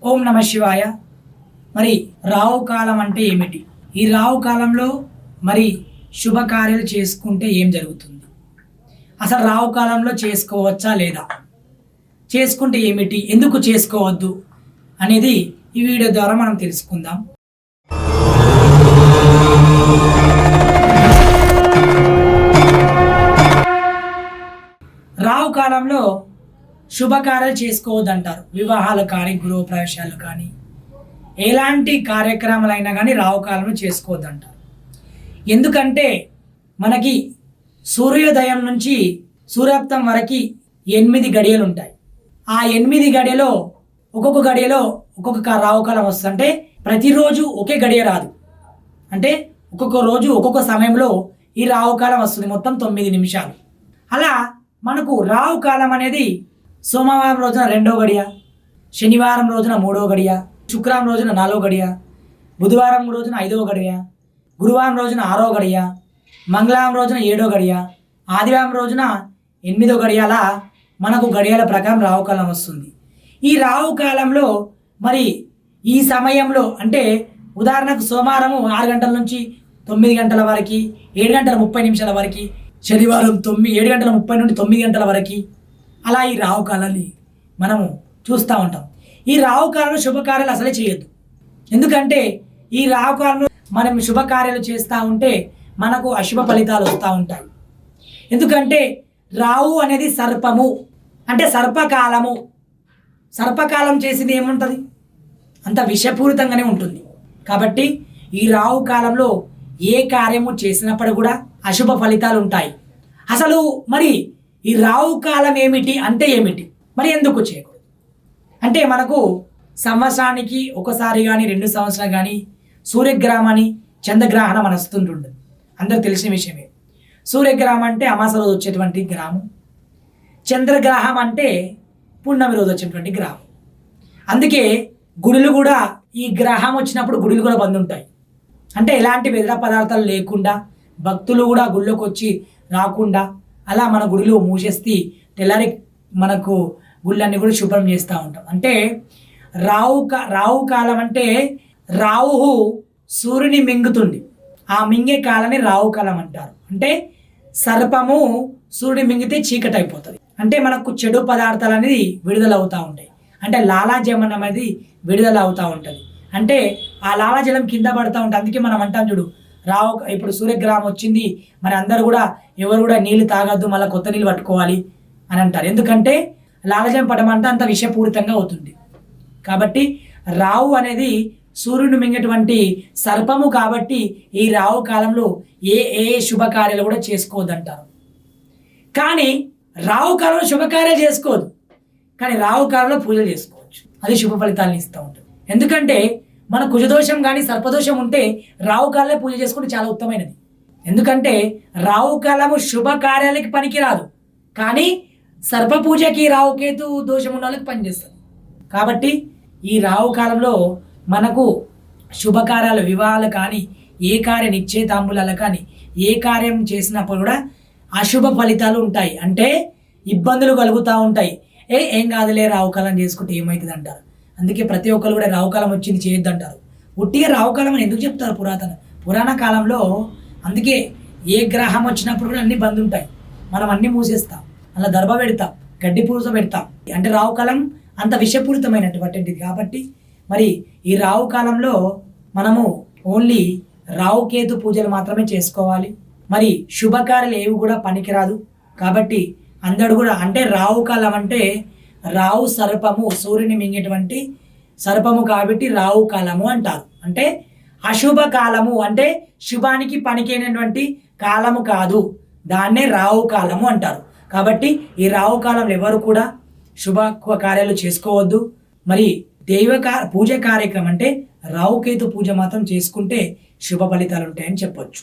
ఓం నమ శివాయ. మరి రావు కాలం అంటే ఏమిటి? ఈ రావు కాలంలో మరి శుభకార్యాలు చేసుకుంటే ఏం జరుగుతుంది? అసలు రావు కాలంలో చేసుకోవచ్చా లేదా? చేసుకుంటే ఏమిటి, ఎందుకు చేసుకోవద్దు అనేది ఈ వీడియో ద్వారా మనం తెలుసుకుందాం. రావు కాలంలో శుభకార్యాలు చేసుకోవద్దంటారు. వివాహాలు కానీ, గృహప్రవేశాలు కానీ, ఎలాంటి కార్యక్రమాలైనా కానీ రావు కాలంలో చేసుకోవద్దంటారు. ఎందుకంటే మనకి సూర్యోదయం నుంచి సూర్యాస్తం వరకు 8 గడియలు ఉంటాయి. ఆ 8 గడియలో ఒక్కొక్క గడియలో ఒక్కొక్క రావు కాలం వస్తుంటే ప్రతిరోజు ఒకే గడియ రాదు. అంటే ఒక్కొక్క రోజు ఒక్కొక్క సమయంలో ఈ రావు కాలం వస్తుంది. మొత్తం 9 నిమిషాలు. అలా మనకు రావు కాలం అనేది సోమవారం రోజున 2వ గడియ, శనివారం రోజున 3వ గడియ, శుక్రవారం రోజున 4వ గడియ, బుధవారం రోజున 5వ గడియ, గురువారం రోజున 6వ గడియ, మంగళవారం రోజున 7వ గడియ, ఆదివారం రోజున 8వ గడియ. అలా మనకు గడియాల ప్రకారం రావు కాలం వస్తుంది. ఈ రావు కాలంలో మరి ఈ సమయంలో అంటే ఉదాహరణకు సోమవారం 6 గంటల నుంచి 9 గంటల వరకు, 7 గంటల 30 నిమిషాల వరకు, శనివారం 7 గంటల 30 నుండి 9 గంటల వరకు, అలా ఈ రావు కాలాన్ని మనము చూస్తూ ఉంటాం. ఈ రావు కాలంలో శుభకార్యాలు అసలే చేయొద్దు. ఎందుకంటే ఈ రావు కాలంలో మనం శుభకార్యాలు చేస్తూ ఉంటే మనకు అశుభ ఫలితాలు వస్తూ ఉంటాయి. ఎందుకంటే రావు అనేది సర్పము, అంటే సర్పకాలము. సర్పకాలం చేసింది ఏముంటుంది? అంత విషపూరితంగానే ఉంటుంది. కాబట్టి ఈ రావు కాలంలో ఏ కార్యము చేసినప్పుడు కూడా అశుభ ఫలితాలు ఉంటాయి. అసలు మరి ఈ రావు కాలం ఏమిటి అంటే ఏమిటి, మరి ఎందుకు చేయకూడదు అంటే మనకు సంవత్సరానికి ఒకసారి కానీ 2 సంవత్సరాలు కానీ సూర్యగ్రహణాన్ని చంద్రగ్రహణం అని వస్తుంటుంది. అందరికి తెలిసిన విషయమే. సూర్యగ్రహం అంటే అమాస రోజు వచ్చేటువంటి గ్రహం, చంద్రగ్రహం అంటే పున్నమి రోజు వచ్చేటువంటి గ్రహం. అందుకే గుడులు కూడా ఈ గ్రహం వచ్చినప్పుడు గుడులు కూడా బంద్ ఉంటాయి. అంటే ఎలాంటి వ్యర్థ పదార్థాలు లేకుండా భక్తులు కూడా గుళ్ళోకి వచ్చి రాకుండా అలా మన గుడిలో మూసేస్తే తెల్లారి మనకు గుళ్ళన్నీ కూడా శుభ్రం చేస్తూ ఉంటాం. అంటే రావు కాలం అంటే రావు సూర్యుని మింగుతుంది. ఆ మింగే కాలాన్ని రావు కాలం అంటారు. అంటే సర్పము సూర్యుని మింగితే చీకటి అయిపోతుంది. అంటే మనకు చెడు పదార్థాలు అనేది విడుదల అవుతూ ఉంటాయి. అంటే లాలాజలం అనేది విడుదల అవుతూ ఉంటుంది. అంటే ఆ లాలాజలం కింద పడుతూ ఉంటుంది. అందుకే మనం అంటాం చూడు, ఇప్పుడు సూర్యగ్రహం వచ్చింది, మరి అందరూ కూడా ఎవరు కూడా నీళ్ళు తాగద్దు, మళ్ళీ కొత్త నీళ్ళు పట్టుకోవాలి అని అంటారు. ఎందుకంటే లాలాజలం పడమంటే అంత విషపూరితంగా అవుతుంది. కాబట్టి రావు అనేది సూర్యుని మింగేటువంటి సర్పము. కాబట్టి ఈ రావు కాలంలో ఏ శుభకార్యాలు కూడా చేసుకోవద్దంటారు. కానీ రావు కాలంలో శుభకార్యాలు చేసుకోవద్దు, కానీ రావు కాలంలో పూజలు చేసుకోవచ్చు. అది శుభ ఫలితాలను ఇస్తూ ఉంటుంది. ఎందుకంటే మన కుజదోషం కానీ సర్పదోషం ఉంటే రావు కాలంలో పూజ చేసుకుంటే చాలా ఉత్తమైనది. ఎందుకంటే రావు కాలము శుభకార్యాలకి పనికి రాదు, కానీ సర్ప పూజకి రావుకేతు దోషం ఉన్న వాళ్ళకి పనిచేస్తుంది. కాబట్టి ఈ రావు కాలంలో మనకు శుభకార్యాలు, వివాహాలు కానీ, ఏ కార్య నిశ్చయితాంబులాలు కానీ, ఏ కార్యం చేసినప్పుడు కూడా అశుభ ఫలితాలు ఉంటాయి. అంటే ఇబ్బందులు కలుగుతూ ఉంటాయి. ఏం కాదులే రావు కాలం చేసుకుంటే ఏమవుతుంది అంటారు. అందుకే ప్రతి ఒక్కరు కూడా రావుకాలం వచ్చింది చేయొద్దంటారు. ఉట్టిగా రావుకాలం అని ఎందుకు చెప్తారు? పురాణ కాలంలో అందుకే ఏ గ్రహం వచ్చినప్పుడు కూడా అన్ని బంద్ ఉంటాయి. మనం అన్ని మూసేస్తాం, అలా దర్భ పెడతాం, గడ్డి పూస పెడతాం. అంటే రావుకాలం అంత విషపూరితమైనటువంటిది. కాబట్టి మరి ఈ రావు కాలంలో మనము ఓన్లీ రావుకేతు పూజలు మాత్రమే చేసుకోవాలి. మరి శుభకార్యాలు ఏవి కూడా పనికిరాదు. కాబట్టి అందరూ కూడా, అంటే రావు కాలం అంటే రావు సర్పము, సూర్యుని మింగేటువంటి సర్పము కాబట్టి రావు కాలము అంటారు. అంటే అశుభ కాలము, అంటే శుభానికి పనికినటువంటి కాలము కాదు, దాన్నే రావు కాలము అంటారు. కాబట్టి ఈ రావు కాలంలో ఎవరు కూడా శుభ కార్యాలు చేసుకోవద్దు. మరి పూజ కార్యక్రమం అంటే రావుకేతు పూజ మాత్రం చేసుకుంటే శుభ ఫలితాలు ఉంటాయని చెప్పొచ్చు.